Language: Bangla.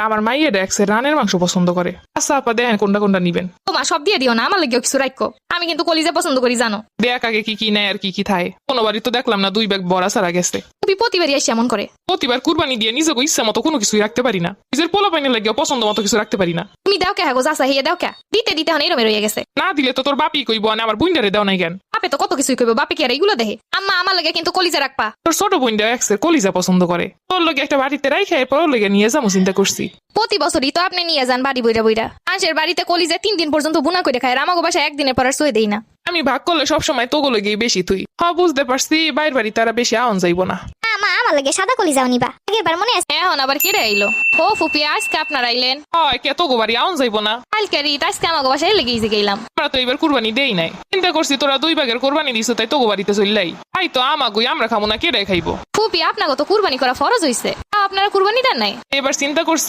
আমার মাইয়া দেখছে রানের মাংস পছন্দ করে। আচ্ছা আপা দেখেন কোনটা কোনটা নিবেন। তোমা সব দিয়ে দিও না, আমার লাগেও কিছু রাখো। আমি কিন্তু কলিজা পছন্দ করি জানো। দেখ আগে কি কি নেয় আর কি কি থায়। কোনোবারই তো দেখলাম না 2 ব্যাগ বড়া সারা গেছে। তুমি প্রতিবারই এসে এমন করে। প্রতিবার কুরবানি দিয়ে নিজেকে ইচ্ছা মতো কোনো কিছুই রাখতে পারি না। নিজের পোলা পাইনে লাগিয়ে পছন্দ মতো কিছু রাখতে পারি না। তুমি দাও কে হাগো যাসা হিয়ে দাও কে দিতে দিতে হন এরমে রয়ে গেছে। না দিলে তো তোর বাপি কইব না আমার বুইন্ডারে দাও নাই কেন। বাপে তো কত কিছুই কইব, বাপে কি আর এইগুলো দেখে। আম্মা আমার লাগে কিন্তু কলিজা রাখবা। তোর ছোট বুইন্ডা এক্সের কলিজা পছন্দ করে। তোর লগে একটা বাড়িতে রাইখা এরপর ওর লগে নিয়ে যাবো চিন্তা করছি। প্রতি বছরই তো আপনি নিয়ে যান বাড়ি বইরা বইরা। মানুষের বাড়িতে কলিজা 3 দিন পর্যন্ত বুনা করে খায়, আমাগো বাসায় একদিনের পর আর শুয়ে দেই না। আমি ভাগ করলে সবসময় তোগো লগেই বেশি তুই। বুঝতে পারছি বাইর বাড়ি তারা বেশি আওন যাইব না। মা আমার লাগে সাদা কলিজাও নিবা, আগেরবার মনে আছে? এখন আবার কেড়ে আইলো। ও ফুপি আজকে আপনারা আইলেন? হয় কে তোগো বাড়ি আওন যাইব না? কালকে রিত আজকে আমাগো বাসায় লেগেই যে গেলাম। আমরা তো এবার কুরবানি দেই নাই। চিন্তা করছি তোরা 2 ভাগের কুরবানি দিছ তাই তোগো বাড়িতে চললাই। তাই তো আমাগুই আমরা খাবো না কেডাই খাইবো। ফুপি আপনাকে তো কুরবানি করা ফরজ হইছে, আপনারা কুরবানি দেন নাই? এবার চিন্তা করছি